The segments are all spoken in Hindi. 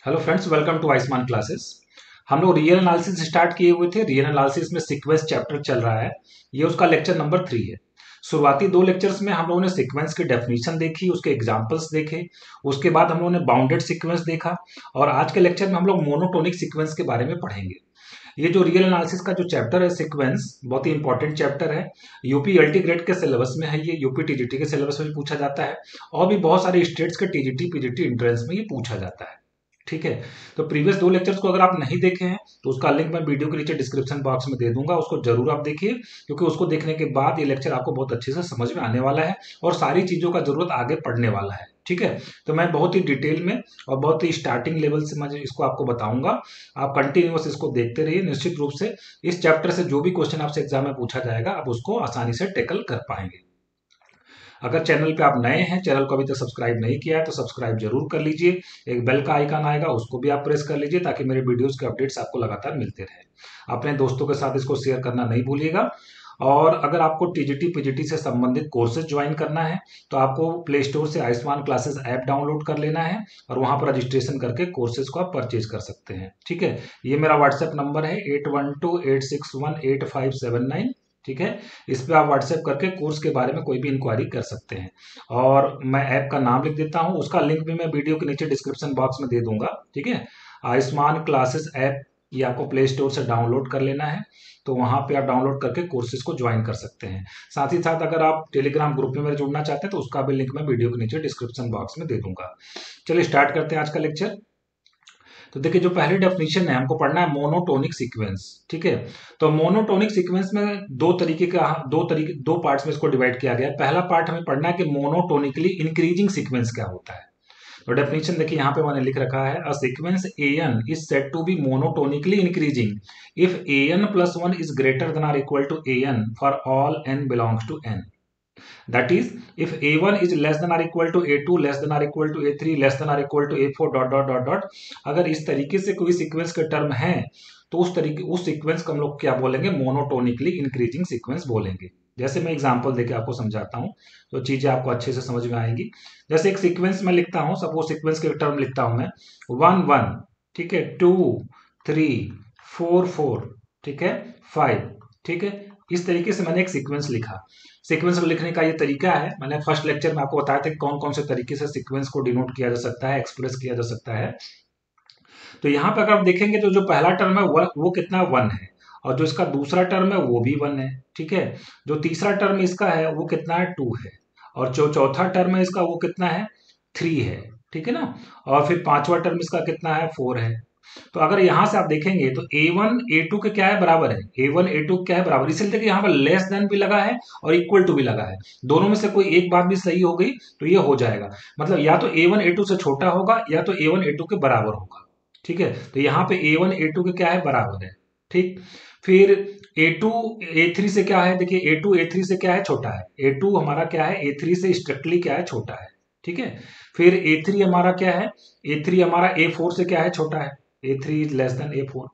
Hello friends, welcome to Ayushman classes. हम लोग रियल एनालिसिस स्टार्ट किए हुए थे। रियल एनालिसिस में सीक्वेंस चैप्टर चल रहा है। ये उसका लेक्चर नंबर 3 है। शुरुआती 2 लेक्चर्स में हम लोगों ने सीक्वेंस की डेफिनेशन देखी, उसके एग्जांपल्स देखे। उसके बाद हम लोगों ने बाउंडेड सीक्वेंस देखा और आज के लेक्चर में हम लोग मोनोटोनिक सीक्वेंस के बारे में पढ़ेंगे। ये जो रियल एनालिसिस का जो चैप्टर है सीक्वेंस, बहुत ही इंपॉर्टेंट चैप्टर है। यूपी एलटी ग्रेड के सिलेबस में है, ये यूपी टीजीटी के सिलेबस में भी पूछा जाता है और भी बहुत सारे स्टेट्स के टीजीटी पीजीटी एंट्रेंस में ये पूछा जाता है। ठीक है। तो प्रीवियस 2 लेक्चर्स को अगर आप नहीं देखे हैं तो उसका लिंक मैं वीडियो के नीचे डिस्क्रिप्शन बॉक्स में दे दूंगा, उसको जरूर आप देखिए, क्योंकि उसको देखने के बाद ये लेक्चर आपको बहुत अच्छे से समझ में आने वाला है और सारी चीजों का जरूरत आगे पड़ने वाला है। ठीक है। तो मैं बहुत ही डिटेल में और बहुत ही स्टार्टिंग लेवल से मैं इसको आपको बताऊंगा। आप कंटिन्यूअस इसको देखते रहिए। निश्चित रूप से इस चैप्टर से जो भी क्वेश्चन आपसे एग्जाम में पूछा जाएगा आप उसको आसानी से टैकल कर पाएंगे। अगर चैनल पे आप नए हैं, चैनल को अभी तक सब्सक्राइब नहीं किया है तो सब्सक्राइब जरूर कर लीजिए। एक बेल का आइकन आएगा, उसको भी आप प्रेस कर लीजिए ताकि मेरे वीडियोस के अपडेट्स आपको लगातार मिलते रहे। अपने दोस्तों के साथ इसको शेयर करना नहीं भूलिएगा। और अगर आपको टीजीटी पीजीटी से संबंधित कोर्सेज ज्वाइन करना है तो आपको प्ले स्टोर से आयुष्मान क्लासेस ऐप डाउनलोड कर लेना है और वहां पर रजिस्ट्रेशन करके कोर्सेज को आप परचेज कर सकते हैं। ठीक है। ये मेरा व्हाट्सएप नंबर है 8128618579। ठीक है। इस पे आप व्हाट्सएप करके कोर्स के बारे में कोई भी इंक्वायरी कर सकते हैं। और मैं ऐप का नाम लिख देता हूं, उसका लिंक भी मैं वीडियो के नीचे डिस्क्रिप्शन बॉक्स में दे दूंगा। ठीक है। आयुष्मान क्लासेस ऐप, ये आपको प्ले स्टोर से डाउनलोड कर लेना है। तो वहां पे आप डाउनलोड करके कोर्सेज को ज्वाइन कर सकते हैं। साथ ही साथ अगर आप टेलीग्राम ग्रुप में मेरे जुड़ना चाहते हैं तो उसका भी लिंक मैं वीडियो के नीचे डिस्क्रिप्शन बॉक्स में दे दूंगा। चलिए स्टार्ट करते हैं आज का लेक्चर। तो देखिए, जो पहली डेफिनेशन है हमको पढ़ना है मोनोटोनिक सीक्वेंस। ठीक है। तो मोनोटोनिक सीक्वेंस में दो पार्ट्स में इसको डिवाइड किया गया है। पहला पार्ट हमें पढ़ना है कि मोनोटोनिकली इंक्रीजिंग सीक्वेंस क्या होता है। तो डेफिनेशन देखिए, यहां पे मैंने लिख रखा है, a sequence an is said to be monotonically increasing if an plus 1 is greater than or equal to an for all n belongs to n। That is, if a1 is less than or equal to a2 less than or equal to a3 less than or equal to a4 dot dot dot dot, अगर इस तरीके से कोई सीक्वेंस के टर्म है तो उस सीक्वेंस को हम लोग क्या बोलेंगे, मोनोटोनिकली इंक्रीजिंग सीक्वेंस बोलेंगे। जैसे मैं एग्जांपल देके आपको समझाता हूं तो चीजें आपको अच्छे से समझ में आएंगी। जैसे एक सीक्वेंस में लिखता हूं, सपोज सीक्वेंस के टर्म लिखता हूं मैं 1 1, ठीक है, 2 3 4 4, ठीक है, 5। ठीक है। इस तरीके से मैंने एक सीक्वेंस लिखा। सीक्वेंस को लिखने का ये तरीका है, मैंने फर्स्ट लेक्चर में आपको बताया था कि कौन कौन से तरीके से सीक्वेंस को डिनोट किया जा सकता है, एक्सप्रेस किया जा सकता है। तो यहाँ पे अगर आप देखेंगे तो जो पहला टर्म है वो कितना 1 है और जो इसका दूसरा टर्म है वो भी 1 है। ठीक है। जो तीसरा टर्म इसका है वो कितना है, 2 है। और जो चौथा टर्म है इसका वो कितना है, 3 है। ठीक है ना। और फिर पांचवा टर्म इसका कितना है, 4 है। तो अगर यहां से आप देखेंगे तो a1 a2 के क्या है, बराबर है। a1 a2 क्या है, बराबर। इसलिए देखिए यहाँ पर लेस देन भी लगा है और इक्वल टू भी लगा है। दोनों में से कोई एक बात भी सही हो गई तो ये हो जाएगा। मतलब या तो a1 a2 से छोटा होगा या तो a1 a2 के बराबर होगा। ठीक है। तो यहाँ पे a1 a2 के क्या है, बराबर है। ठीक। फिर a2 a3 से क्या है, देखिए a2 a3 से क्या है, छोटा है। a2 हमारा क्या है, a3 से स्ट्रिक्टली क्या है, छोटा है। ठीक है। फिर a3 हमारा क्या है, a3 हमारा a4 से क्या है, छोटा है। a3 is less then a4।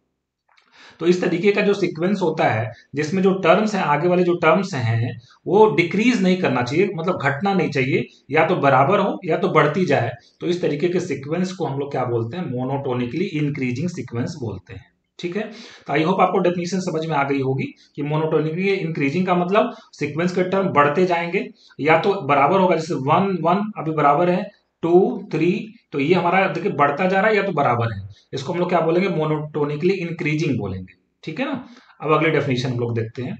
तो इस तरीके का जो सीक्वेंस होता है जिसमें जो टर्म्स हैं, आगे वाले जो टर्म्स हैं वो डिक्रीज नहीं करना चाहिए, मतलब घटना नहीं चाहिए, या तो बराबर हो या तो बढ़ती जाए। तो इस तरीके के सीक्वेंस को हम लोग क्या बोलते हैं, मोनोटोनिकली इंक्रीजिंग सीक्वेंस बोलते हैं। ठीक है। तो आई होप आपको डेफिनेशन समझ में आ गई होगी कि मोनोटोनिकली इंक्रीजिंग का मतलब सीक्वेंस के टर्म बढ़ते जाएंगे, या तो बराबर होगा, जैसे 1 1 अभी बराबर है, 2 3, तो ये हमारा देखिए बढ़ता जा रहा है या तो बराबर है। इसको हम लोग क्या बोलेंगे, मोनोटोनिकली इंक्रीजिंग बोलेंगे। ठीक है ना। अब अगली डेफिनेशन हम लोग देखते हैं।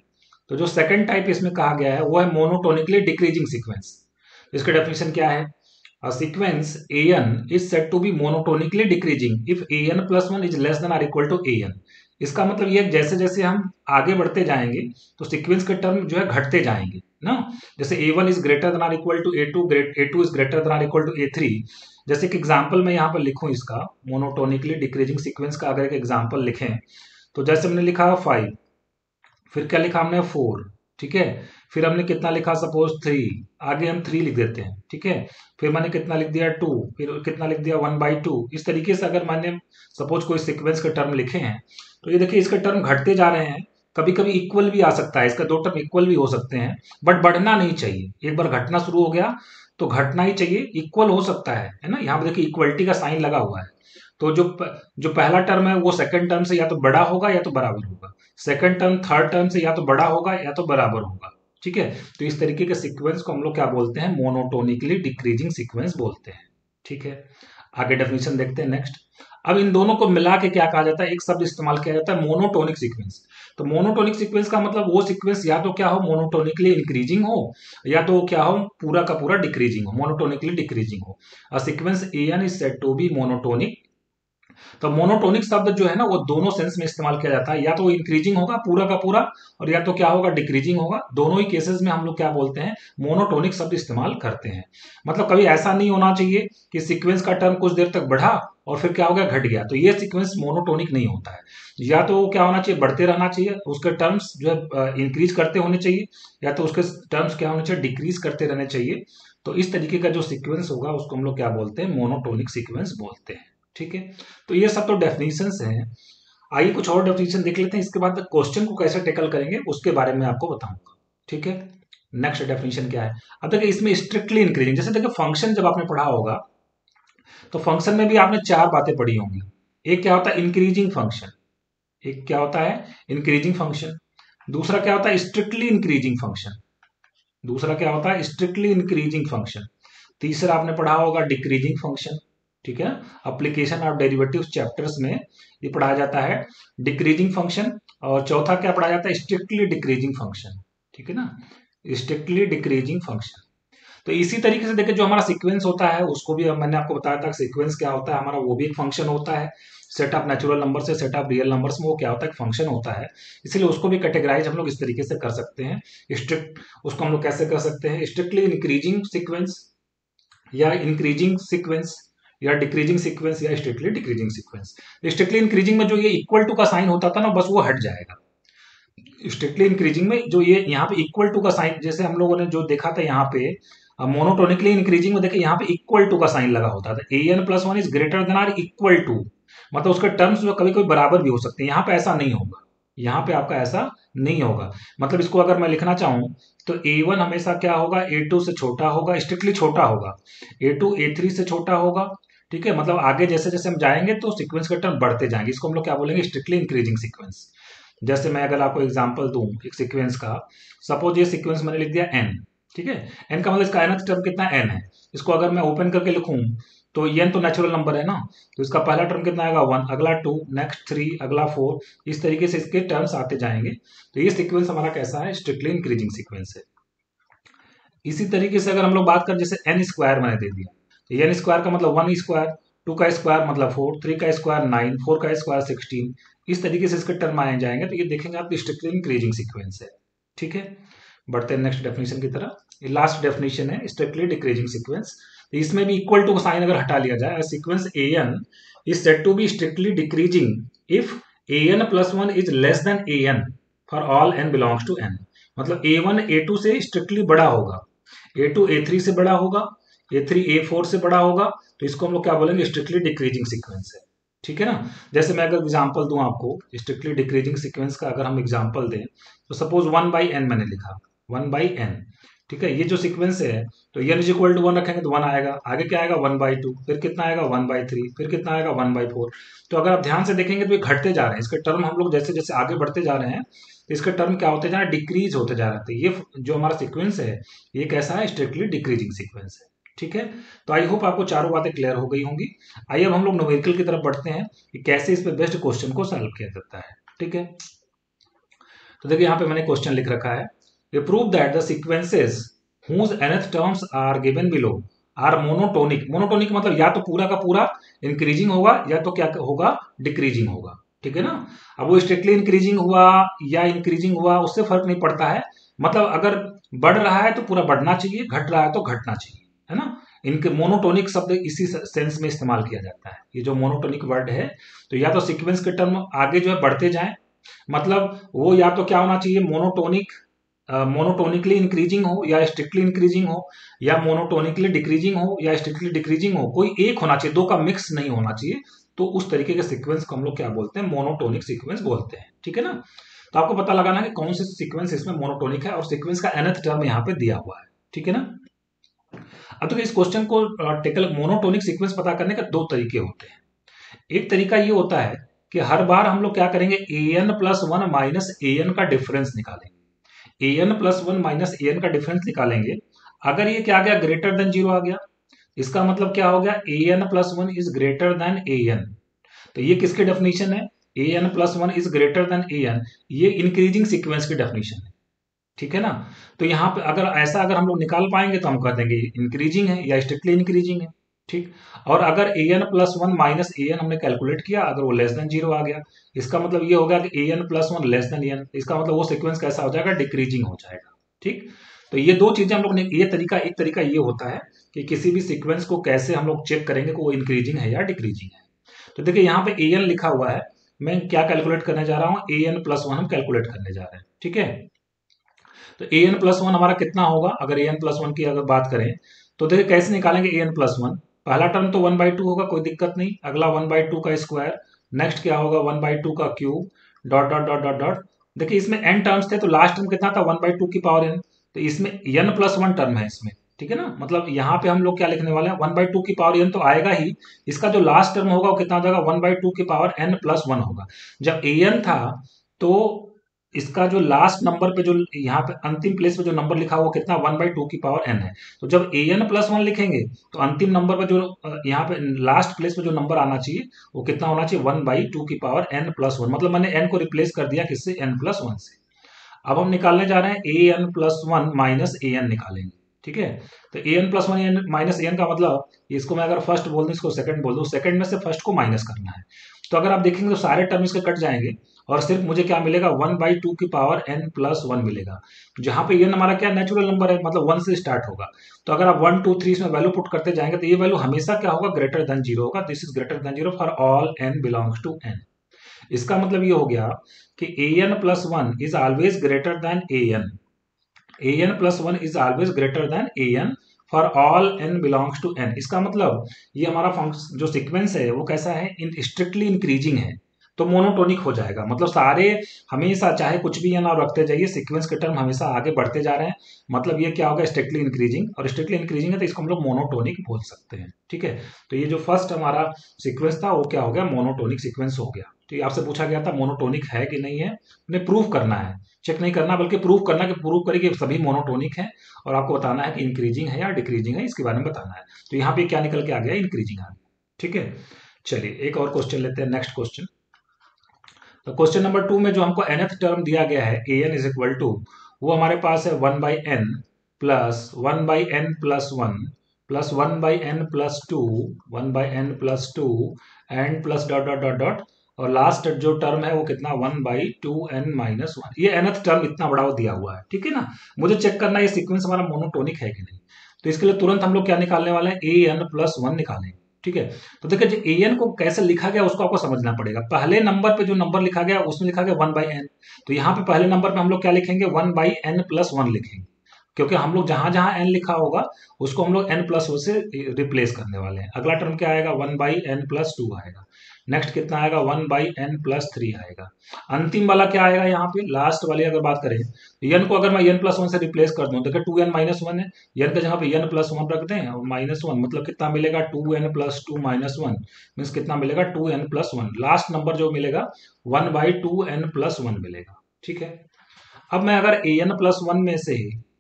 तो जो सेकंड टाइप इसमें कहा गया है वो है मोनोटोनिकली डिक्रीजिंग सीक्वेंस। इसका डेफिनेशन क्या है, a sequence an is said to be monotonically decreasing if an plus 1 is less than or equal to an। इसका मतलब ये जैसे जैसे हम आगे बढ़ते जाएंगे तो सीक्वेंस के टर्म जो है घटते जाएंगे ना। जैसे a1 इज ग्रेटर देन और equal to a2, a2 is greater than और इक्वल टू a3। जैसे कि एग्जांपल मैं यहाँ पर लिखूं इसका मोनोटोनिकली डिक्रीजिंग सीक्वेंस का अगर एक एग्जांपल लिखें तो जैसे हमने लिखा 5, फिर क्या लिखा हमने 4। ठीक है। फिर हमने कितना लिखा, सपोज 3, आगे हम 3 लिख देते हैं। ठीक है। फिर मैंने कितना लिख दिया 2, फिर कितना लिख दिया 1/2। इस तरीके से अगर मैंने सपोज कोई सीक्वेंस के टर्म लिखे हैं तो ये देखिए इसके टर्म घटते जा रहे हैं। कभी कभी इक्वल भी आ सकता है, इसका दो टर्म इक्वल भी हो सकते हैं, बट बढ़ना नहीं चाहिए। एक बार घटना शुरू हो गया तो घटना ही चाहिए, इक्वल हो सकता है ना। यहाँ पे देखिए इक्वलिटी का साइन लगा हुआ है। तो जो पहला टर्म है वो सेकंड टर्म से या तो बड़ा होगा या तो बराबर होगा, सेकंड टर्म थर्ड टर्म से या तो बड़ा होगा या तो बराबर होगा। ठीक है, तो इस तरीके के सीक्वेंस को हम लोग क्या बोलते हैं, मोनोटोनिकली डिक्रीजिंग सीक्वेंस बोलते हैं। ठीक है, आगे डेफिनेशन देखते हैं नेक्स्ट। अब इन दोनों को मिला के क्या कहा जाता है, एक शब्द इस्तेमाल किया जाता है मोनोटोनिक सीक्वेंस। तो मोनोटोनिक सीक्वेंस का मतलब वो सीक्वेंस या तो क्या हो, मोनोटोनिकली इंक्रीजिंग हो, या तो क्या हो, पूरा का पूरा डिक्रीजिंग हो, मोनोटोनिकली डिक्रीजिंग हो। A sequence a n is said to be monotonic. तो मोनोटोनिक शब्द जो है ना वो दोनों सेंस में इस्तेमाल किया जाता है, या तो वो इंक्रीजिंग होगा पूरा का पूरा, और या तो क्या होगा, डिक्रीजिंग होगा। दोनों ही केसेस में हम लोग क्या बोलते हैं, मोनोटोनिक शब्द इस्तेमाल करते हैं। मतलब कभी ऐसा नहीं होना चाहिए कि सीक्वेंस का टर्म कुछ देर तक बढ़ा और फिर क्या हो गया, घट गया, तो ये सीक्वेंस मोनोटोनिक नहीं होता है। या तो क्या होना चाहिए, बढ़ते रहना चाहिए, उसके टर्म्स जो है इंक्रीज करते होने चाहिए, या तो उसके टर्म्स क्या होने चाहिए, डिक्रीज करते रहने चाहिए। तो इस तरीके का जो सीक्वेंस होगा उसको हम लोग क्या बोलते हैं, मोनोटोनिक सीक्वेंस बोलते हैं। ठीक है, तो ये सब तो डेफिनेशंस हैं। आइए कुछ और डेफिनेशन देख लेते हैं, इसके बाद क्वेश्चन को कैसे टैकल करेंगे उसके बारे में आपको बताऊंगा। ठीक है, नेक्स्ट डेफिनेशन क्या है। अब देखिए इसमें स्ट्रिक्टली इंक्रीजिंग, जैसे देखिए फंक्शन जब आपने पढ़ा होगा तो फंक्शन में भी आपने चार बातें पढ़ी होंगी। एक क्या होता है, इंक्रीजिंग फंक्शन। एक क्या होता है, इंक्रीजिंग फंक्शन। दूसरा क्या होता है, स्ट्रिक्टली इंक्रीजिंग फंक्शन। दूसरा क्या होता है, स्ट्रिक्टली इंक्रीजिंग फंक्शन। तीसरा आपने पढ़ा होगा डिक्रीजिंग फंक्शन। ठीक है, एप्लीकेशन ऑफ डेरिवेटिव चैप्टर्स में ये पढ़ाया जाता है, डिक्रीजिंग फंक्शन। और चौथा क्या पढ़ाया जाता है, स्ट्रिक्टली डिक्रीजिंग फंक्शन। ठीक है ना, स्ट्रिक्टली डिक्रीजिंग फंक्शन। तो इसी तरीके से देखिए जो हमारा सीक्वेंस होता है उसको भी मैंने आपको बताया था, सीक्वेंस क्या होता है हमारा, वो भी एक फंक्शन होता है। सेट ऑफ नेचुरल नंबर से सेट ऑफ रियल नंबर्स में वो क्या होता है, एक फंक्शन होता है। इसलिए उसको भी कैटेगराइज हम लोग इस तरीके से कर सकते हैं। स्ट्रिक्ट उसको हम लोग कैसे कर सकते हैं, स्ट्रिक्टली इंक्रीजिंग सीक्वेंस, या इंक्रीजिंग सीक्वेंस, या डिक्रीजिंग सीक्वेंस, या strictly decreasing sequence. Strictly increasing में जो ये इक्वल टू का साइन होता था ना, बस वो हट जाएगा। स्ट्रिक्टली इंक्रीजिंग में जो ये यहाँ पे इक्वल टू का साइन, जैसे हम लोगों ने जो देखा था यहाँ पे मोनोटोनिकली इंक्रीजिंग में, देखिए यहाँ पे इक्वल टू का साइन लगा होता था, a n plus one is greater than or equal to, मतलब उसके टर्म्स जो कभी कभी बराबर भी हो सकते हैं। यहाँ पे ऐसा नहीं होगा, यहाँ पे आपका ऐसा नहीं होगा। मतलब इसको अगर मैं लिखना चाहूं तो ए वन हमेशा क्या होगा, ए टू से छोटा होगा, स्ट्रिक्टली छोटा होगा, ए टू ए थ्री से छोटा होगा। ठीक है, मतलब आगे जैसे जैसे हम जाएंगे तो सीक्वेंस के टर्म बढ़ते जाएंगे, इसको हम लोग क्या बोलेंगे, स्ट्रिक्टली इंक्रीजिंग सीक्वेंस। जैसे मैं अगर आपको एग्जांपल दूं एक सीक्वेंस का, सपोज ये सीक्वेंस मैंने लिख दिया एन। ठीक है, एन का मतलब इसका nth टर्म कितना एन है। इसको अगर मैं ओपन करके लिखूं तो एन तो नेचुरल नंबर है ना, तो इसका पहला टर्म कितना आएगा, वन, अगला टू, नेक्स्ट थ्री, अगला फोर, इस तरीके से इसके टर्म्स आते जाएंगे। तो ये सीक्वेंस हमारा कैसा है, स्ट्रिक्टली इंक्रीजिंग सीक्वेंस है। इसी तरीके से अगर हम लोग बात करें, जैसे एन स्क्वायर मैंने दे दिया, तो एन स्क्वायर का मतलब वन स्क्वायर, टू का स्क्वायर मतलब फोर, थ्री का स्क्वायर नाइन, फोर का स्क्वायर 16, इस तरीके से इसके टर्म आए जाएंगे। तो ये देखेंगे आप स्ट्रिक्टली इंक्रीजिंग सीक्वेंस है। ठीक है, बढ़ते हैं नेक्स्ट डेफिनेशन की तरफ। ये लास्ट डेफिनेशन है, स्ट्रिक्टली डिक्रीजिंग सीक्वेंस। इसमें भी इक्वल टू का साइन अगर हटा लिया जाए, sequence a n is said to be strictly decreasing if a n plus one is less than a n for all n belongs to N. मतलब ए वन ए टू से स्ट्रिक्टली बड़ा होगा, ए टू ए थ्री से बड़ा होगा, ए थ्री ए फोर से बड़ा होगा, तो इसको हम लोग क्या बोलेंगे, स्ट्रिक्टली डिक्रीजिंग सीक्वेंस है। ठीक है ना, जैसे मैं अगर एग्जांपल दूं आपको स्ट्रिक्टली डिक्रीजिंग सीक्वेंस का, अगर हम एग्जांपल दें तो सपोज वन बाई एन मैंने लिखा, वन बाई एन। ठीक है, ये जो सीक्वेंस है तो n is equal to one रखेंगे तो वन आएगा, आगे क्या आएगा, वन बाई टू, फिर कितना आएगा, वन बाई थ्री, फिर कितना आएगा, वन बाई फोर। तो अगर आप ध्यान से देखेंगे तो ये घटते जा रहे हैं, इसके टर्म हम लोग जैसे जैसे आगे बढ़ते जा रहे हैं तो इसके टर्म क्या होते जा रहे हैं, डिक्रीज होते जा रहे हैं। ये जो हमारा सीक्वेंस है ये कैसा है, स्ट्रिक्टली डिक्रीजिंग सीक्वेंस है। ठीक है, तो आई होप आपको चारों बातें क्लियर हो गई होंगी। आइए अब हम लोग न्यूमेरिकल की तरफ बढ़ते हैं कि कैसे इस पे बेस्ट क्वेश्चन को सॉल्व किया जाता है। ठीक है, तो देखिए यहाँ पे मैंने क्वेश्चन लिख रखा है, ये prove that the sequences whose nth terms are given below are monotonic। Monotonic मतलब या तो पूरा का पूरा इंक्रीजिंग होगा या तो क्या होगा, डिक्रीजिंग होगा। ठीक है ना, अब वो स्ट्रिक्टली इंक्रीजिंग हुआ या इंक्रीजिंग हुआ उससे फर्क नहीं पड़ता है। मतलब अगर बढ़ रहा है तो पूरा बढ़ना चाहिए, घट रहा है तो घटना चाहिए, है ना। इनके मोनोटोनिक शब्द इसी सेंस में इस्तेमाल किया जाता है, ये जो मोनोटोनिक वर्ड है। तो या तो सीक्वेंस के टर्म आगे जो है बढ़ते जाएं, मतलब वो या तो क्या होना चाहिए, मोनोटोनिक, मोनोटोनिकली इंक्रीजिंग हो या स्ट्रिक्टली इंक्रीजिंग हो, या मोनोटोनिकली डिक्रीजिंग हो या स्ट्रिक्टली डिक्रीजिंग हो, कोई एक होना चाहिए, दो का मिक्स नहीं होना चाहिए। तो उस तरीके के सीक्वेंस को हम लोग क्या बोलते हैं, मोनोटोनिक सीक्वेंस बोलते हैं। ठीक है ना, तो आपको पता लगाना है कि कौन सी सीक्वेंस इसमें मोनोटोनिक है और सीक्वेंस का nth टर्म यहाँ पे दिया हुआ है। ठीक है ना, अब तो इस क्वेश्चन को टेकल मोनोटोनिक सीक्वेंस पता करने के दो तरीके होते हैं। एक तरीका ये होता है कि हर बार हम लोग क्या करेंगे, ए n plus one minus a n का डिफरेंस निकालेंगे। ए n plus one minus a n का डिफरेंस निकालेंगे। अगर ये क्या आ गया, ग्रेटर देन जीरो आ गया, इसका मतलब क्या हो गया, a n plus one is greater than a n. तो ये किसकी डेफिनेशन है, a n plus one is greater than a n, ये इंक्रीजिंग सीक्वेंस की डेफिनेशन है, ठीक है ना। तो यहाँ पे अगर ऐसा अगर हम लोग निकाल पाएंगे तो हम कह देंगे इंक्रीजिंग है या स्ट्रिक्टली इंक्रीजिंग है, ठीक। और अगर ए n plus one minus a N हमने कैलकुलेट किया, अगर वो लेस देन जीरो आ गया, इसका मतलब ये हो गया कि a n plus one less than a n, इसका मतलब वो सीक्वेंस कैसा हो जाएगा, डिक्रीजिंग हो जाएगा, ठीक। तो ये दो चीजें हम लोग ने, ये तरीका, एक तरीका ये होता है कि किसी भी सीक्वेंस को कैसे हम लोग चेक करेंगे कि वो इंक्रीजिंग है या डिक्रीजिंग है। तो देखिए यहाँ पे ए एन लिखा हुआ है, मैं क्या कैलकुलेट करने जा रहा हूँ, ए एन प्लस वन हम कैलकुलेट करने जा रहे हैं, ठीक है। तो ए एन प्लस वन हमारा कितना होगा, अगर ए एन प्लस वन की अगर बात करें तो देखिए कैसे निकालेंगे ए एन प्लस वन। पहला टर्म तो वन बाई टू होगा, कोई दिक्कत नहीं, अगला वन बाई टू का स्क्वायर, नेक्स्ट क्या होगा वन बाई टू का cube, dot dot dot dot dot. देखिए इसमें एन टर्म्स थे तो लास्ट टर्म कितना था, वन बाई टू की पावर एन, तो इसमें एन प्लस वन टर्म है इसमें, ठीक है ना। मतलब यहाँ पे हम लोग क्या लिखने वाले हैं, वन बाई टू की पावर एन तो आएगा ही, इसका जो लास्ट टर्म होगा वो कितना हो जाएगा, वन बाई टू की पावर एन प्लस वन होगा। जब ए एन था तो इसका जो लास्ट नंबर पे जो यहाँ पे अंतिम प्लेस पे जो नंबर लिखा हुआ कितना, वन बाई टू की पावर एन है। तो जब ए एन प्लस वन लिखेंगे तो अंतिम नंबर पे जो यहाँ पे लास्ट प्लेस पे जो नंबर आना चाहिए वो कितना होना चाहिए, वन बाई टू की पावर एन प्लस वन। मतलब मैंने एन को रिप्लेस कर दिया किससे, एन प्लस वन से। अब हम निकालने जा रहे हैं a n plus one minus a n निकालेंगे, ठीक है। तो a n plus one n minus a n का मतलब, इसको मैं अगर फर्स्ट बोल दूं, इसको सेकंड बोल दूं, सेकंड में से फर्स्ट को माइनस करना है। तो अगर आप देखेंगे तो सारे टर्म इसके कट जाएंगे और सिर्फ मुझे क्या मिलेगा, वन बाई टू की पावर एन प्लस वन मिलेगा। जहां पे एन हमारा क्या नेचुरल नंबर है, मतलब वन से स्टार्ट होगा। तो अगर आप वन टू थ्री इसमें वैल्यू पुट करते जाएंगे तो ये वैल्यू हमेशा क्या होगा, ग्रेटर देन जीरो होगा। This is greater than zero for all n belongs to n. इसका मतलब ये हो गया कि a n plus one is always greater than a n, a n plus one is always greater than a n for all n belongs to n. इसका मतलब ये हमारा फंक्शन जो सीक्वेंस है वो कैसा है, स्ट्रिक्टली इंक्रीजिंग है, तो मोनोटोनिक हो जाएगा। मतलब सारे हमेशा चाहे कुछ भी ना रखते जाइए, सीक्वेंस के टर्म हमेशा आगे बढ़ते जा रहे हैं, मतलब ये क्या होगा, स्ट्रिक्टली इंक्रीजिंग। और स्ट्रिक्टली इंक्रीजिंग है तो इसको हम लोग मोनोटोनिक बोल सकते हैं, ठीक है। तो ये जो फर्स्ट हमारा सीक्वेंस था वो क्या हो गया, मोनोटोनिक सीक्वेंस हो गया। तो ये आपसे पूछा गया था मोनोटोनिक है कि नहीं है, उन्हें प्रूव करना है, चेक नहीं करना बल्कि प्रूव करना, कि प्रूव करें कि सभी मोनोटोनिक है और आपको बताना है कि इंक्रीजिंग है या डिक्रीजिंग है, इसके बारे में बताना है। तो यहाँ पे क्या निकल के आ गया, इंक्रीजिंग आ गया, ठीक है। चलिए एक और क्वेश्चन लेते हैं, नेक्स्ट क्वेश्चन। तो क्वेश्चन नंबर टू में जो हमको nth टर्म दिया गया है a n is equal to, वो हमारे पास है one by n plus one by n plus one plus one by n plus two, one by n plus two and plus dot dot dot dot, और लास्ट जो टर्म है वो कितना, one by two n minus one. ये nth टर्म इतना बड़ा दिया हुआ है, ठीक है ना। मुझे चेक करना है ये सीक्वेंस हमारा मोनोटोनिक है कि नहीं। तो इसके लिए तुरंत हम लोग क्या निकालने वाले हैं, ए एन प्लस वन निकालेंगे, ठीक है। तो देखिए जो ए एन को कैसे लिखा गया उसको आपको समझना पड़ेगा। पहले नंबर पे जो नंबर लिखा गया उसमें लिखा गया वन बाई एन, तो यहाँ पे पहले नंबर पे हम लोग क्या लिखेंगे, one by n plus one लिखेंगे, क्योंकि हम लोग जहां जहां एन लिखा होगा उसको हम लोग एन प्लस वन से रिप्लेस करने वाले हैं। अगला टर्म क्या आएगा, one by n plus two आएगा, नेक्स्ट कितना आएगा, one by n plus three आएगा, अंतिम वाला क्या आएगा, यहाँ पे लास्ट वाली अगर बात करें एन को अगर मैं एन प्लस वन से रिप्लेस कर दूं, देखिए टू एन माइनस वन है, एन का जगह पे एन प्लस वन रख दें और माइनस वन, मतलब कितना मिलेगा, two n plus two minus one, means कितना मिलेगा, two n plus one. Last number जो मिलेगा one by two n plus one मिलेगा, ठीक है। अब मैं अगर ए एन प्लस वन में से,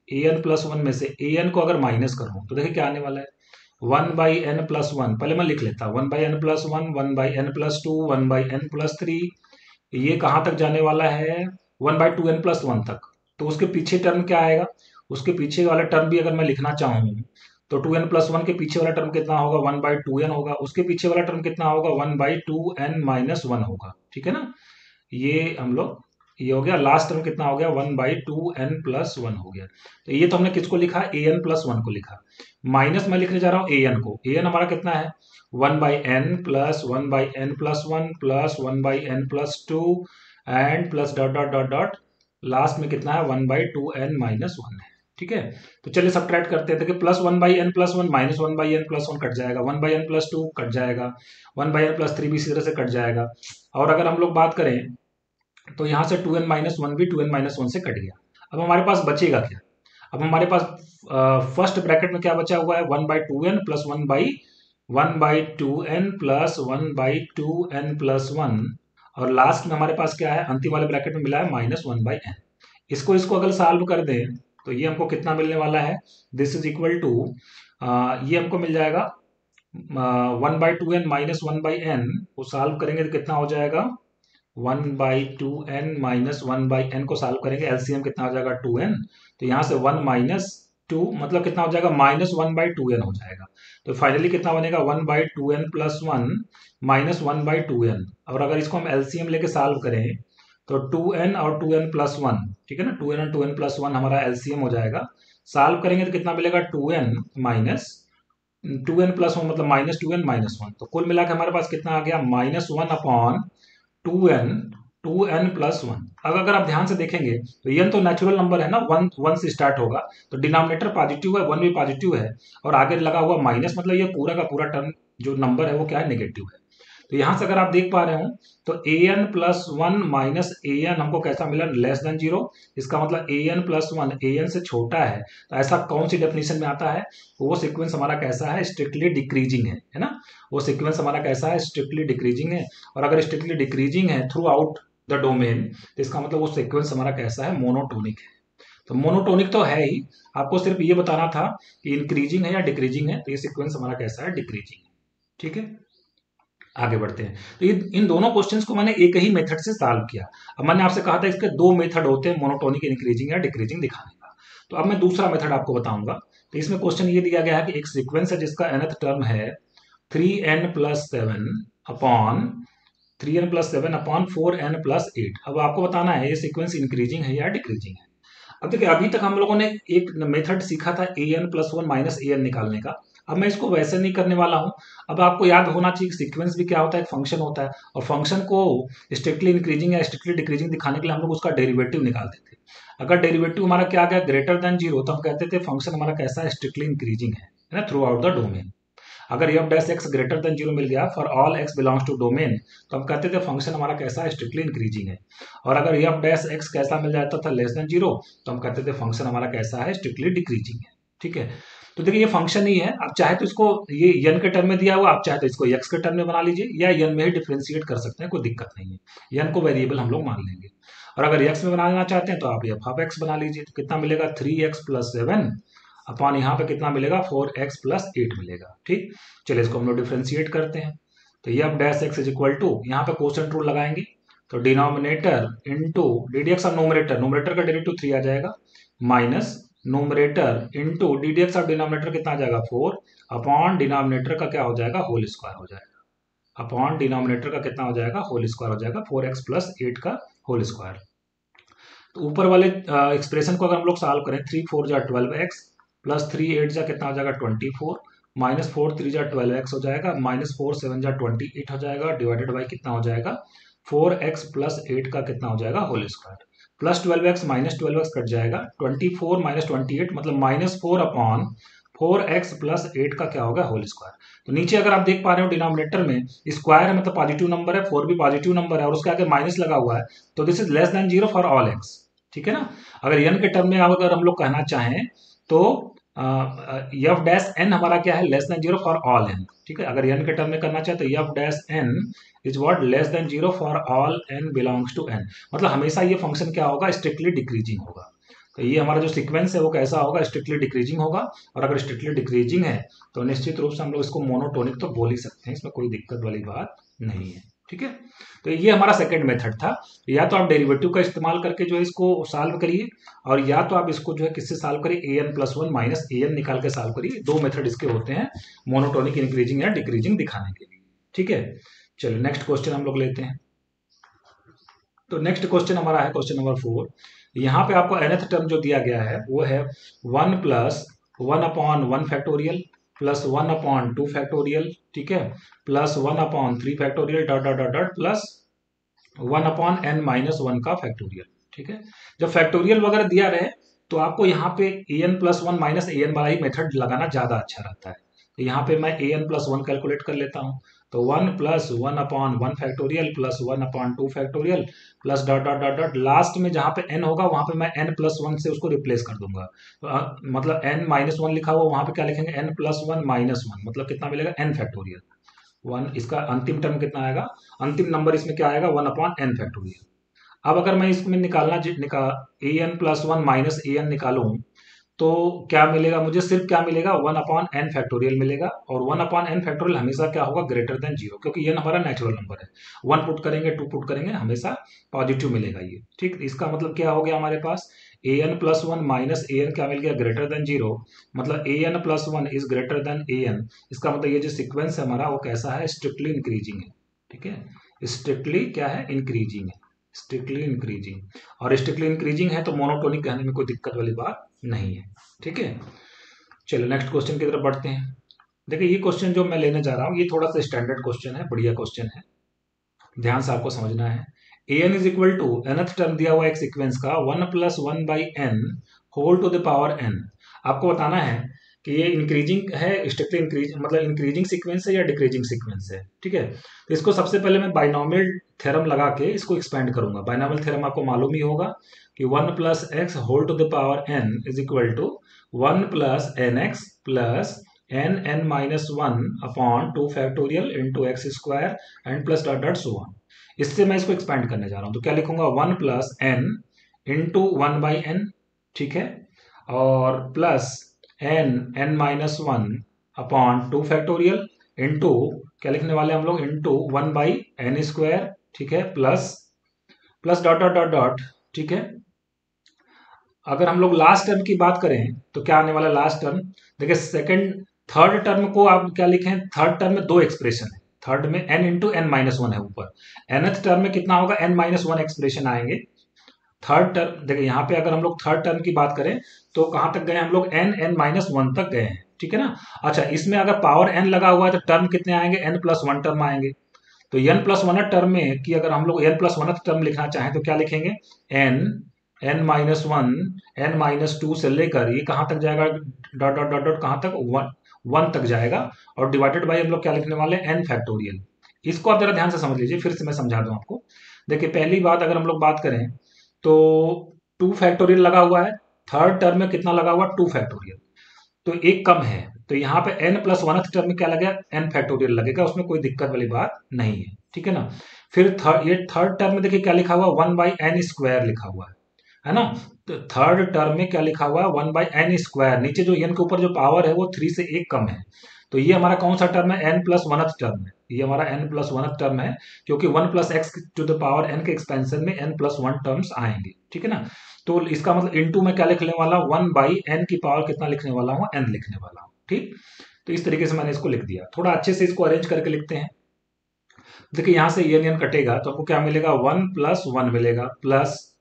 ए एन प्लस वन में से ए एन को अगर माइनस करूं तो देखिए क्या आने वाला है, one by n plus one, पहले मैं लिख लेता हूं, one by n plus one, one by n plus two, one by n plus three, ये कहाँ तक जाने वाला है, one by two n plus one तक। तो उसके पीछे टर्म क्या आएगा, उसके पीछे वाला टर्म भी अगर मैं लिखना चाहूँ तो टू एन प्लस वन के पीछे वाला टर्म कितना होगा, वन बाई टू एन होगा, उसके पीछे वाला टर्म कितना होगा, one by two n minus one होगा, ठीक है ना। ये हम लोग, ये हो गया, लास्ट टर्म कितना हो गया, one by two n plus one हो गया। तो ये तो हमने किसको लिखा, ए एन प्लस वन को लिखा, माइनस मैं लिखने जा रहा हूँ ए एन को। ए एन हमारा कितना है, one by n plus one by n plus one plus one by n plus two and plus dot dot dot dot, last में कितना है, one by two n minus one है, ठीक है। तो चलिए सब्ट्रैक्ट करते हैं, देखिए plus one by n plus one minus one by n plus one cut जाएगा, one by n plus two cut जाएगा, one by n plus three भी इसी तरह से कट जाएगा। और अगर हम लोग बात करें तो यहाँ से टू एन माइनस वन भी टू एन माइनस वन से कट गया। अब हमारे पास बचेगा क्या, अब हमारे पास फर्स्ट ब्रैकेट में क्या बचा हुआ है, one by two n plus one by 1/2n+1/2n+1 और लास्ट में हमारे पास क्या है, अंतिम वाले ब्रैकेट में मिला है -1/n। इसको अगर सॉल्व कर दें तो ये हमको कितना मिलने वाला है, दिस इज इक्वल टू, ये हमको मिल जाएगा 1/2n-1/n को सॉल्व करेंगे तो कितना हो जाएगा, 1/2n-1/n को सॉल्व करेंगे, एलसीएम कितना हो जाएगा 2n, तो यहाँ से 1 - 2 मतलब कितना हो जाएगा, -1/2n हो जाएगा। तो फाइनली कितना बनेगा, 1/2n+1 -1/2n। और अगर इसको हम एलसीएम लेके सॉल्व करें तो 2n और 2n+1, ठीक है ना, 2n और 2n+1 हमारा एलसीएम हो जाएगा। सॉल्व करेंगे तो कितना मिलेगा, 2n -2n+1 मतलब -2n-1, तो कुल मिला के हमारे पास कितना आ गया, -1/2n, 2n+1। अब अगर आप ध्यान से देखेंगे तो n तो नेचुरल नंबर है ना, 1 से स्टार्ट होगा, तो डिनोमिनेटर पॉजिटिव है, 1 भी पॉजिटिव है, और आगे लगा हुआ माइनस, मतलब ये पूरा का पूरा टर्म जो नंबर है वो क्या है, नेगेटिव है। तो यहां से अगर आप देख पा रहे हो तो an+1 -an हमको कैसा मिला, <0। इसका मतलब an+1 an से छोटा है, तो ऐसा कौन सी डेफिनेशन में आता है, वो सीक्वेंस हमारा कैसा है, स्ट्रिक्टली डिक्रीजिंग है ना, वो सीक्वेंस हमारा कैसा है, स्ट्रिक्टली डिक्रीजिंग है। और अगर स्ट्रिक्टली डिक्रीजिंग है थ्रू आउट द डोमेन, तो इसका मतलब वो सीक्वेंस हमारा कैसा है, मोनोटोनिक है। तो मोनोटोनिक तो है ही, आपको सिर्फ ये बताना था कि इंक्रीजिंग है या डिक्रीजिंग है, तो ये सीक्वेंस हमारा कैसा है, डिक्रीजिंग है। ठीक है, आगे बढ़ते हैं। तो इन दोनों क्वेश्चंस को मैंने एक ही मेथड से सॉल्व किया। अब मैंने आपसे कहा था इसके दो मेथड होते हैं, मोनोटोनिक इंक्रीजिंग या डिक्रीजिंग दिखाने का। तो अब मैं दूसरा मेथड आपको बताऊंगा। तो इसमें क्वेश्चन ये दिया गया है कि एक सीक्वेंस है जिसका nth टर्म है 3n+7 अपॉन 4n+8। अब आपको बताना है ये सीक्वेंस इंक्रीजिंग है या डिक्रीजिंग है। अब देखिए, अभी तक हम लोगों ने एक मेथड सीखा था an+1 -an निकालने का। अब मैं इसको वैसे नहीं करने वाला हूं। अब आपको याद होना चाहिए सीक्वेंस भी क्या होता है, एक फंक्शन होता है, और फंक्शन को स्ट्रिक्टली इंक्रीजिंग या स्ट्रिक्टली डिक्रीजिंग दिखाने के लिए हम लोग उसका डेरिवेटिव निकालते थे। अगर डेरिवेटिव हमारा क्या आ गया, >0, तो हम कहते थे फंक्शन हमारा कैसा है, स्ट्रिक्टली इंक्रीजिंग है ना, थ्रू आउट द डोमेन। अगर f' >0 मिल गया for all x belongs to domain, तो हम कहते थे फंक्शन हमारा कैसा है, स्ट्रिक्टली इंक्रीजिंग है। और अगर f' कैसा मिल जाता था, <0, तो हम कहते थे फंक्शन हमारा कैसा है, स्ट्रिक्टली डिक्रीजिंग है। ठीक है, तो देखिए ये फंक्शन ही है। आप चाहे तो इसको ये n के टर्म में दिया हुआ, आप चाहे तो इसको x के टर्म में बना लीजिए, या n में ही डिफ्रेंशिएट कर सकते हैं, कोई दिक्कत नहीं है। n को वेरिएबल हम लोग मान लेंगे, और अगर x में बनाना चाहते हैं तो आप f(x) बना लीजिए। तो कितना मिलेगा, 3x+7 अपॉन यहाँ पे कितना मिलेगा, 4x+8 मिलेगा। ठीक, चलिए इसको हम लोग डिफ्रेंशिएट करते हैं। तो f' इज इक्वल टू, यहाँ पे क्वोशिएंट रूल लगाएंगे, तो denominator into ddx of numerator का डेरिवेटिव 3 आ जाएगा, minus numerator into ddx of denominator कितना आ जाएगा, 4 अपॉन डिनोमिनेटर का क्या हो जाएगा, होल स्क्वायर हो जाएगा, अपॉन डिनोमिनेटर का कितना हो जाएगा, होल स्क्वायर हो जाएगा, 4x+8 का होल स्क्वायर। तो ऊपर वाले एक्सप्रेशन को अगर हम लोग सॉल्व करें, 3 4 जा 12x प्लस 3 8 जा कितना हो जाएगा, 24, माइनस 4 3 जा 12x हो जाएगा, माइनस 4 7 जा 28 हो जाएगा, डिवाइडेड बाई कितना हो जाएगा, 4x+8 का कितना हो जाएगा, whole square, plus 12x minus 12x cut जाएगा, 24 माइनस 28 मतलब -4 अपॉन 4x+8 का क्या होगा, होल स्क्वायर। तो नीचे अगर आप देख पा रहे हो डिनोमिनेटर में स्क्वायर है, मतलब पॉजिटिव नंबर है, 4 भी पॉजिटिव नंबर है, और उसके आगे माइनस लगा हुआ है, तो this is <0 for all x। ठीक है ना, अगर n के टर्म में अगर हम लोग कहना चाहें तो f' हमारा क्या है, <0 फॉर ऑल n। ठीक है, अगर n के टर्म में करना चाहे तो f' is what, <0 for all n belongs to n, मतलब हमेशा ये फंक्शन क्या होगा, स्ट्रिक्टली डिक्रीजिंग होगा। तो ये हमारा जो सीक्वेंस है वो कैसा होगा, स्ट्रिक्टली डिक्रीजिंग होगा, और अगर स्ट्रिक्टली डिक्रीजिंग है तो निश्चित रूप से हम लोग इसको मोनोटोनिक तो बोल ही सकते हैं, इसमें कोई दिक्कत वाली बात नहीं है। ठीक है, तो ये हमारा सेकंड मेथड था। या तो आप डेरिवेटिव का इस्तेमाल करके जो है इसको सॉल्व करिए, और या तो आप इसको जो है किससे सॉल्व करिए, an+1 -an निकाल के सॉल्व करिए। दो मेथड इसके होते हैं मोनोटोनिक इंक्रीजिंग या डिक्रीजिंग दिखाने के लिए। ठीक है, चलिए नेक्स्ट क्वेश्चन हम लोग लेते हैं। तो नेक्स्ट क्वेश्चन हमारा है क्वेश्चन नंबर 4। यहाँ पे आपको nth टर्म जो दिया गया है वो है 1 + 1/1 फैक्टोरियल प्लस 1/2 फैक्टोरियल, ठीक है, plus 1/3 factorial dot dot dot dot plus 1/n-1 का फैक्टोरियल। ठीक है, जब फैक्टोरियल वगैरह दिया रहे तो आपको यहाँ पे an+1 -an वाला ही मेथड लगाना ज्यादा अच्छा रहता है। तो यहाँ पे मैं ए एन प्लस वन कैलकुलेट कर लेता हूँ। तो 1 plus 1/1 factorial plus 1/2 factorial plus dot dot dot dot, last में जहाँ पे n होगा वहां पे मैं n+1 से उसको रिप्लेस कर दूंगा। तो मतलब n-1 लिखा हुआ वहां पे क्या लिखेंगे, n+1 मतलब कितना मिलेगा, n फैक्टोरियल 1। इसका अंतिम टर्म कितना आएगा, अंतिम नंबर इसमें क्या आएगा, 1/n फैक्टोरियल। अब अगर मैं इसमें ए n plus one minus a N निकालूं तो क्या मिलेगा मुझे, सिर्फ क्या मिलेगा, 1/n फैक्टोरियल मिलेगा। और 1/n फैक्टोरियल हमेशा क्या होगा, ग्रेटर देन 0, क्योंकि ये हमारा नेचुरल नंबर है। 1 पुट करेंगे 2 पुट करेंगे हमेशा पॉजिटिव मिलेगा ये, ठीक। इसका मतलब क्या हो गया हमारे पास, a n plus one minus a n क्या मिल गया, ग्रेटर देन 0, मतलब a n plus one is greater than a n. इसका मतलब ये जो सिक्वेंस है हमारा वो कैसा है, स्ट्रिक्टली इंक्रीजिंग है, ठीक है। स्ट्रिक्टली क्या है, इंक्रीजिंग है, स्ट्रिक्टली इंक्रीजिंग। और स्ट्रिक्टली इंक्रीजिंग है तो मोनोटोनिक कहने में कोई दिक्कत वाली बात नहीं है, ठीक है। चलो नेक्स्ट क्वेश्चन की तरफ बढ़ते हैं। देखिए ये क्वेश्चन जो मैं लेने जा रहा हूँ ये थोड़ा सा स्टैंडर्ड क्वेश्चन है, बढ़िया क्वेश्चन है, ध्यान से आपको समझना है। A n is equal to nth term दिया हुआ एक सीक्वेंस का 1+1/n whole to the power n। आपको बताना है कि ये इंक्रीजिंग है, स्ट्रिक्टली इंक्रीज मतलब इंक्रीजिंग सीक्वेंस है या डिक्रीजिंग सीक्वेंस है, ठीक है। तो इसको सबसे पहले मैं बाइनोमियल थ्योरम लगा के इसको एक्सपेंड करूंगा। बाइनोमियल थ्योरम आपको मालूम ही होगा कि 1+x whole to the power n is equal to 1+nx plus n(n-1) 2 into x square and plus dot dot so on. इससे मैं इसको एक्सपेंड करने जा रहा हूं तो क्या लिखूंगा, 1+n इंटू 1/n, ठीक है, और प्लस n(n-1) 2 इंटू क्या लिखने वाले हम लोग, इंटू 1/n², ठीक है, plus plus dot dot dot dot, ठीक है। अगर हम लोग लास्ट टर्म की बात करें तो क्या आने वाला लास्ट टर्म, देखिए सेकंड थर्ड टर्म को आप क्या लिखें, थर्ड टर्म में दो एक्सप्रेशन है, थर्ड में n इंटू n-1 है ऊपर, nth टर्म में कितना होगा, n-1 एक्सप्रेशन आएंगे। थर्ड टर्म देखिए यहाँ पे अगर हम लोग थर्ड टर्म की बात करें तो कहां तक गए हम लोग, n(n-1) तक गए हैं, ठीक है ना। अच्छा इसमें अगर पावर n लगा हुआ है तो टर्म कितने आएंगे, n+1 टर्म आएंगे। तो n+1 टर्म में कि अगर हम लोग n+1 टर्म लिखना चाहें तो क्या लिखेंगे, n-1 n-2 से लेकर ये कहां तक जाएगा, डॉट डॉट डॉट डॉट कहां तक, 1 तक जाएगा, और डिवाइडेड बाई हम लोग क्या लिखने वाले, n फैक्टोरियल। इसको आप जरा ध्यान से समझ लीजिए, फिर से मैं समझा दूं आपको। देखिए पहली बात अगर हम लोग बात करें तो 2 फैक्टोरियल लगा हुआ है, थर्ड टर्म में कितना लगा हुआ, 2 फैक्टोरियल, तो एक कम है। तो यहाँ पे n+1 टर्म में क्या लगेगा, n फैक्टोरियल लगेगा, उसमें कोई दिक्कत वाली बात नहीं है, ठीक है ना। फिर ये थर्ड टर्म में देखिए क्या लिखा हुआ, 1/n² लिखा हुआ है ना। तो थर्ड टर्म में क्या लिखा हुआ है, 1/n², नीचे जो n के ऊपर जो पावर है वो 3 से 1 कम है। तो ये हमारा कौन सा टर्म है, n+1 टर्म है, ये हमारा n+1 टर्म है, क्योंकि 1+x⁴ n के एक्सपेंशन में n+1 टर्म्स आएंगे, ठीक है ना। तो इसका मतलब इनटू में क्या लिखने वाला, 1/n की पावर कितना लिखने वाला हूँ, n लिखने वाला हूँ, ठीक। तो इस तरीके से मैंने इसको लिख दिया, थोड़ा अच्छे से इसको अरेंज करके लिखते हैं। देखिए यहां से n कटेगा तो आपको क्या मिलेगा, 1+1 मिलेगा, प्लस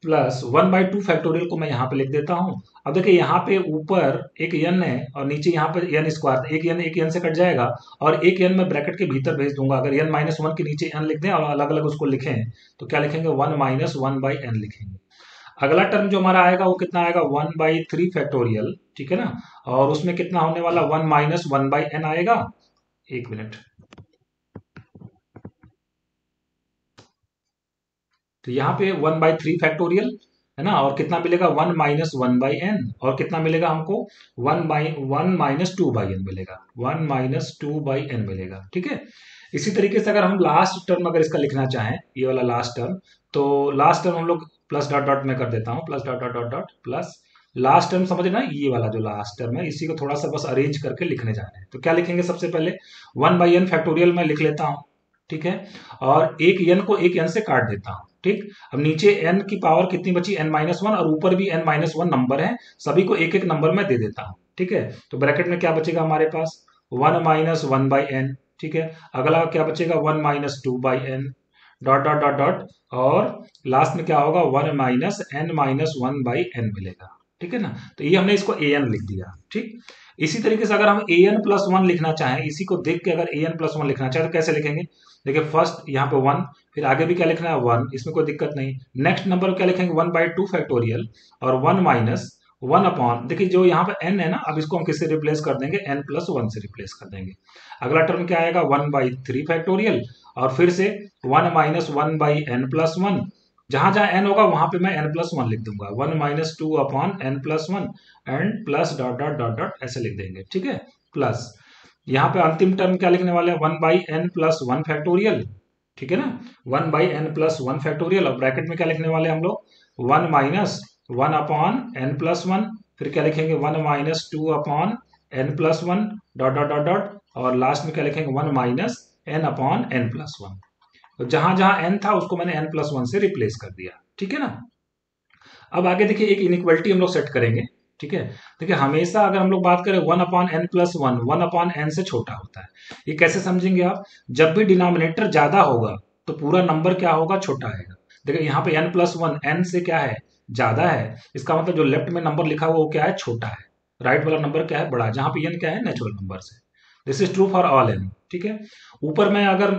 प्लस 1/2 फैक्टोरियल को मैं यहाँ पे लिख देता हूँ। अब देखिए यहाँ पे ऊपर एक n है और नीचे यहाँ पे n², एक n से कट जाएगा, और एक n मैं ब्रैकेट के भीतर भेज दूंगा। अगर n-1 के नीचे n लिख दें और अलग अलग उसको लिखें तो क्या लिखेंगे, 1-1/n लिखेंगे। अगला टर्म जो हमारा आएगा वो कितना आएगा, 1/3 फैक्टोरियल, ठीक है ना, और उसमें कितना होने वाला, 1-1/n आएगा। एक मिनट, तो यहाँ पे 1/3 फैक्टोरियल है ना, और कितना मिलेगा, 1-1/n, और कितना मिलेगा हमको, 1-1 - 2/n मिलेगा, 1-2/n मिलेगा, ठीक है। इसी तरीके से अगर हम लास्ट टर्म अगर इसका लिखना चाहें, ये वाला लास्ट टर्म, तो लास्ट टर्म हम लोग प्लस डॉट डॉट में कर देता हूँ, plus dot dot dot dot plus last term, समझ ना, ये वाला जो लास्ट टर्म है इसी को थोड़ा सा बस अरेंज करके लिखने जा रहे हैं। तो क्या लिखेंगे, सबसे पहले 1/n फैक्टोरियल में लिख लेता हूँ, ठीक है, और एक n को एक n से काट देता हूँ, ठीक। अब नीचे n की पावर कितनी बची, n-1, और ऊपर भी n-1 नंबर है, सभी को एक एक नंबर में दे देता हूँ, ठीक है। तो ब्रैकेट में क्या बचेगा हमारे पास, 1-1/n, ठीक है। अगला क्या बचेगा, 1-2/n, dot dot dot dot, और लास्ट में क्या होगा, 1-n-1/n मिलेगा, ठीक है ना। तो ये हमने इसको an लिख दिया, ठीक। इसी तरीके से अगर हम an+1 लिखना चाहें, इसी को देख के अगर an+1 लिखना चाहें तो कैसे लिखेंगे, देखिए फर्स्ट यहाँ पे 1, फिर आगे भी क्या लिखना है, 1, इसमें कोई दिक्कत नहीं। नेक्स्ट नंबर क्या लिखेंगे, 1/2 फैक्टोरियल और 1 वन अपॉन, देखिए जो यहाँ पे n है ना, अब इसको हम किससे रिप्लेस कर देंगे, n+1 से रिप्लेस कर देंगे। अगला टर्म क्या आएगा, 1/3 फैक्टोरियल, और फिर से 1-1/n+1, जहां जहां n होगा वहां पे मैं n+1 लिख दूंगा, 1-2/n+1 and plus dot dot dot dot ऐसे लिख देंगे, ठीक है। प्लस यहाँ पे अंतिम टर्म क्या लिखने वाले हैं, 1/n+1 फैक्टोरियल, ठीक है ना, 1/n+1 फैक्टोरियल, और ब्रैकेट में क्या लिखने वाले हैं हम लोग, 1-1/n+1, फिर क्या लिखेंगे, 1-2/n+1 dot dot dot dot, और लास्ट में क्या लिखेंगे, 1-n/n+1। तो जहां जहां n था उसको मैंने n+1 से रिप्लेस कर दिया, ठीक है ना। अब आगे देखिए एक इनइक्वालिटी हम लोग सेट करेंगे, ठीक है। देखिए हमेशा अगर हम लोग बात करें 1/n+1 1/n से छोटा होता है। ये कैसे समझेंगे आप, जब भी डिनोमिनेटर ज्यादा होगा तो पूरा नंबर क्या होगा, छोटा आएगा। देखिए यहाँ पे n+1 n से क्या है, ज्यादा है, इसका मतलब जो लेफ्ट में नंबर लिखा हुआ वो क्या है, छोटा है, राइट वाला नंबर क्या है, बड़ा है, जहां पे n क्या है, नेचुरल नंबर है। This is true for all n, ठीक है। ऊपर मैं अगर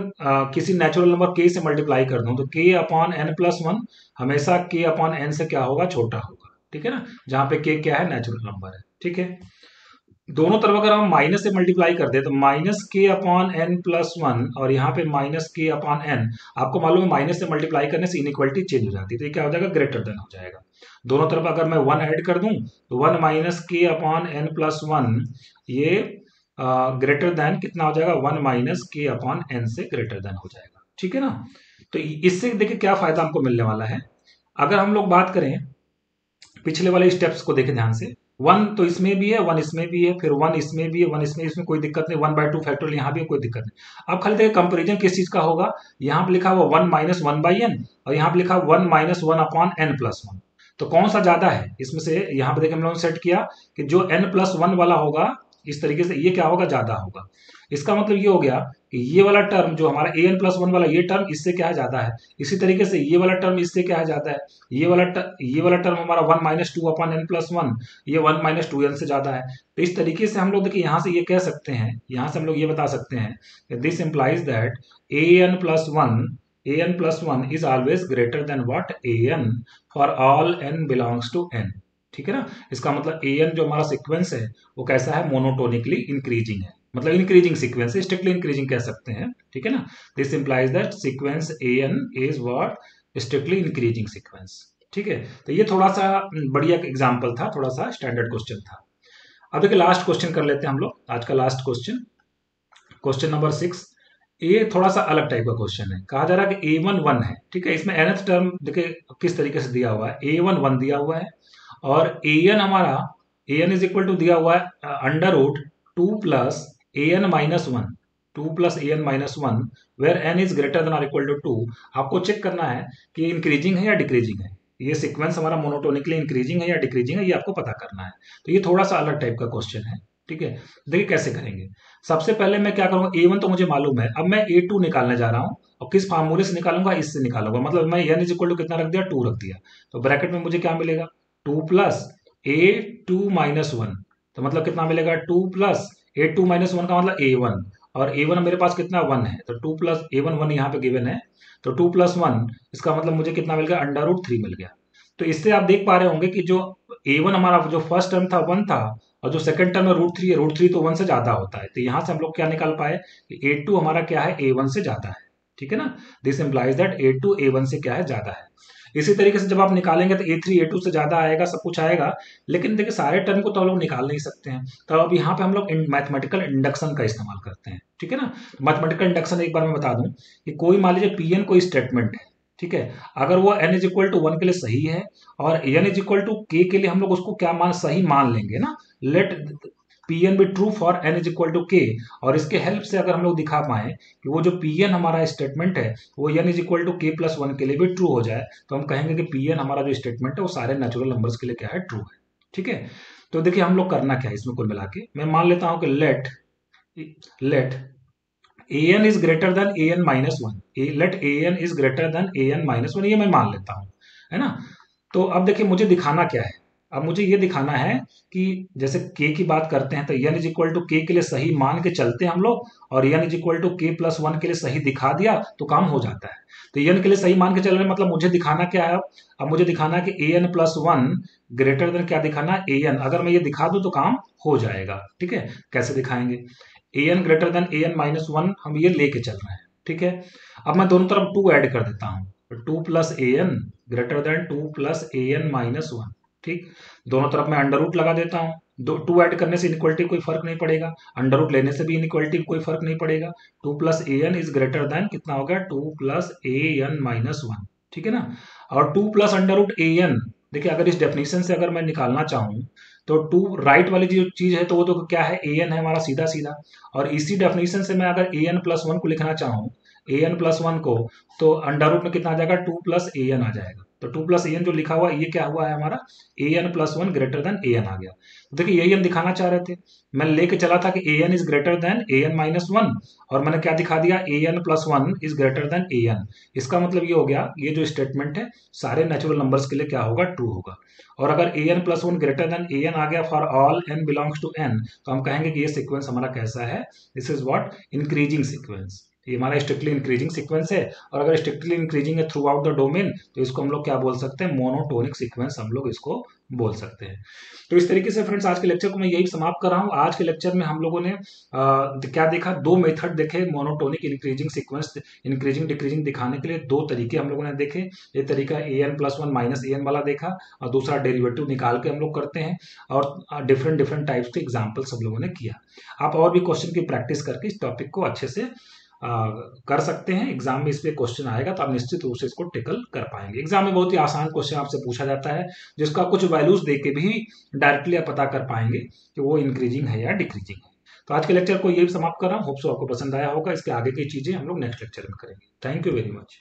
किसी नेचुरल नंबर k से मल्टीप्लाई कर दूं तो k/n+1 हमेशा k/n से क्या होगा, छोटा होगा, ठीक है ना, जहां पे k क्या है, नेचुरल नंबर है, ठीक है। दोनों तरफ अगर हम माइनस से मल्टीप्लाई कर दे तो -k/n+1 और यहाँ पे -k/n, आपको मालूम है माइनस से मल्टीप्लाई करने से इनइक्वालिटी चेंज हो जाती है, तो ये क्या हो जाएगा, ग्रेटर देन हो जाएगा। दोनों तरफ अगर मैं 1 ऐड कर दूं तो 1 -k/n+1 ये ग्रेटर देन कितना हो जाएगा, 1 -k/n से ग्रेटर देन हो जाएगा, ठीक है ना। तो इससे देखिए क्या फायदा हमको मिलने वाला है। अगर हम लोग बात करें पिछले वाले स्टेप्स को, देखें ध्यान से, 1 तो इसमें भी है, 1 इसमें भी है, फिर 1 इसमें भी है, 1 इसमें कोई दिक्कत नहीं, 1/2 फैक्टोरियल यहाँ भी है, कोई दिक्कत नहीं। अब खाली देखिए कंपेरिजन किस चीज का होगा, यहाँ पे लिखा हुआ 1-1/n और यहाँ पे लिखा 1-1/n+1, तो कौन सा ज्यादा है इसमें से, यहाँ पे देखिए हम लोगों ने सेट किया कि जो n+1 वाला होगा इस तरीके से ये क्या होगा, ज्यादा होगा। इसका मतलब ये हो गया कि ये वाला टर्म जो हमारा an+1 वाला ये टर्म इससे क्या है, ज्यादा है। इसी तरीके से ये वाला टर्म इससे क्या है, ज्यादा है। ये वाला टर्म हमारा 1-2/n+1 ये 1-2n से ज्यादा है। तो इस तरीके से हम लोग देखिए यहाँ से ये कह सकते हैं, यहाँ से हम लोग ये बता सकते हैं, this implies that an+1 is always greater than what, an for all n belongs to n, ठीक है ना। इसका मतलब an जो हमारा सीक्वेंस है वो कैसा है, मोनोटोनिकली इंक्रीजिंग है, मतलब इंक्रीजिंग सीक्वेंस है, स्ट्रिक्टली इंक्रीजिंग कह सकते हैं, ठीक है ना। This implies that sequence an is what, strictly increasing sequence, ठीक है। तो ये थोड़ा सा बढ़िया एग्जांपल था, थोड़ा सा स्टैंडर्ड क्वेश्चन था। अब देखिए लास्ट क्वेश्चन कर लेते हैं हम लोग, आज का लास्ट क्वेश्चन, क्वेश्चन नंबर 6। ये थोड़ा सा अलग टाइप का क्वेश्चन है, कहा जा रहा है कि a1 1 है, ठीक है। इसमें nth टर्म देखिए किस तरीके से दिया हुआ है, a1 1 दिया हुआ है और an हमारा an इज इक्वल टू दिया हुआ है √2 plus an-1, 2 plus an-1 where n is greater than और इक्वल टू 2। आपको चेक करना है कि इंक्रीजिंग है या डिक्रीजिंग है, ये सीक्वेंस हमारा मोनोटोनिकली इंक्रीजिंग है या डिक्रीजिंग है, ये आपको पता करना है। तो ये थोड़ा सा अलग टाइप का क्वेश्चन है, ठीक है। देखिए कैसे करेंगे, सबसे पहले मैं क्या करूंगा, a1 तो मुझे मालूम है, अब मैं a2 निकालने जा रहा हूं, और किस फार्मूले से निकालूंगा, इससे निकालूंगा, मतलब मैं n इज इक्वल टू कितना रख दिया, 2 रख दिया, तो ब्रैकेट में मुझे क्या मिलेगा, 2 प्लस a2-1, तो मतलब कितना मिलेगा, 2 प्लस a2-1 का मतलब a1, और a1 मेरे पास कितना 1 है, तो 2 प्लस a1 1 यहाँ पे गिवन है, तो 2 प्लस 1 इसका मतलब मुझे कितना मिल गया, √3 मिल गया। तो इससे आप देख पा रहे होंगे कि जो a1 हमारा जो फर्स्ट टर्म था 1 था, और जो सेकंड टर्म में √3 है, √3 तो 1 से ज्यादा होता है, तो यहां से हम लोग क्या निकाल पाए कि a2 हमारा क्या है, a1 से ज्यादा है, ठीक है ना। This implies that a2 a1 से क्या है, ज्यादा है। इसी तरीके से जब आप निकालेंगे तो a3 a2 से ज्यादा आएगा, सब कुछ आएगा, लेकिन देखिए सारे टर्म को तो हम लोग निकाल नहीं सकते हैं, तो अब यहाँ पे हम लोग मैथमेटिकल इंडक्शन का इस्तेमाल करते हैं, ठीक है ना। मैथमेटिकल इंडक्शन एक बार मैं बता दूं कि कोई मान लीजिए Pn कोई स्टेटमेंट है, ठीक है, अगर वो n इज इक्वल टू 1 के लिए सही है और n is equal to k के लिए हम लोग उसको क्या मान, सही मान लेंगे ना, let Pn be true for n is equal to k, और इसके हेल्प से अगर हम लोग दिखा पाए कि वो जो Pn हमारा स्टेटमेंट है वो n is equal to k+1 के लिए भी ट्रू हो जाए, तो हम कहेंगे कि Pn हमारा जो स्टेटमेंट है वो सारे नेचुरल नंबर्स के लिए क्या है, ट्रू है, ठीक है। तो देखिए हम लोग करना क्या है इसमें, कुल मिला के मैं मान लेता हूं कि let an is greater than an-1, let an is greater than an-1, ये मैं मान लेता हूं, है ना। तो अब देखिए मुझे दिखाना क्या है, अब मुझे ये दिखाना है कि जैसे k की बात करते हैं तो n इज इक्वल टू के लिए सही मान के चलते हैं हम लोग, और n इज इक्वल टू के प्लस वन के लिए सही दिखा दिया तो काम हो जाता है। तो n के लिए सही मान के चल रहे हैं, मतलब मुझे दिखाना क्या है? अब मुझे दिखाना है कि an plus one greater then क्या दिखाना है? an। अगर मैं ये दिखा दूं तो काम हो जाएगा। ठीक है, कैसे दिखाएंगे? an greater than an minus one हम ये लेके चल रहे हैं। ठीक है, अब मैं दोनों तरफ 2 ऐड कर देता हूं, 2 plus an greater than 2 plus an minus one. ठीक, दोनों तरफ मैं अंडर रूट लगा देता हूं। दो 2 ऐड करने से इनइक्वालिटी कोई फर्क नहीं पड़ेगा, अंडर रूट लेने से भी इनइक्वालिटी कोई फर्क नहीं पड़ेगा। 2 plus an is greater then कितना हो गया? 2 प्लस an माइनस वन। ठीक है ना, और 2 प्लस अंडर रूट an, देखिए अगर इस डेफिनेशन से अगर मैं निकालना चाहूं तो 2 राइट वाली जो चीज है तो वो तो क्या है? an है हमारा सीधा सीधा। और इसी डेफिनेशन से मैं अगर an प्लस वन को लिखना चाहूँ, an प्लस वन को, तो अंडर रूट में कितना आ जाएगा? 2 प्लस an आ जाएगा। तो 2 प्लस an जो लिखा हुआ है ये क्या हुआ है हमारा? an plus one greater than an आ गया। तो देखिए यही हम दिखाना चाह रहे थे, मैं लेके चला था कि an is greater than an minus one, और मैंने क्या दिखा दिया? an plus one is greater than an। इसका मतलब ये हो गया, ये जो स्टेटमेंट है सारे नेचुरल नंबर्स के लिए क्या होगा? ट्रू होगा। और अगर an plus one greater than an आ गया for all n belongs to n, तो हम कहेंगे कि ये सीक्वेंस हमारा कैसा है? This is what? Increasing sequence. ये हमारा स्ट्रिक्टली इंक्रीजिंग सीक्वेंस है। और अगर स्ट्रिक्टली इंक्रीजिंग है थ्रू आउट द डोमेन, तो इसको हम लोग क्या बोल सकते हैं? मोनोटोनिक सीक्वेंस हम लोग इसको बोल सकते हैं। तो इस तरीके से फ्रेंड्स आज के लेक्चर को मैं यही समाप्त कर रहा हूँ। आज के लेक्चर में हम लोगों ने क्या देखा? दो मेथड देखे monotonic increasing sequence, increasing decreasing दिखाने के लिए दो तरीके हम लोगों ने देखे। एक तरीका an plus one minus an वाला देखा, और दूसरा डेरिवेटिव निकाल के हम लोग करते हैं, और डिफरेंट डिफरेंट टाइप्स के एग्जाम्पल्स हम लोगों ने किया। आप और भी क्वेश्चन की प्रैक्टिस करके इस टॉपिक को अच्छे से कर सकते हैं। एग्जाम में इस पे क्वेश्चन आएगा तो आप निश्चित रूप से इसको टेकल कर पाएंगे। एग्जाम में बहुत ही आसान क्वेश्चन आपसे पूछा जाता है, जिसका कुछ वैल्यूज दे के भी डायरेक्टली आप पता कर पाएंगे कि वो इंक्रीजिंग है या डिक्रीजिंग है। तो आज के लेक्चर को यही समाप्त कर रहा हूँ। होप सो आपको पसंद आया होगा। इसके आगे की चीजें हम लोग नेक्स्ट लेक्चर में करेंगे। Thank you very much.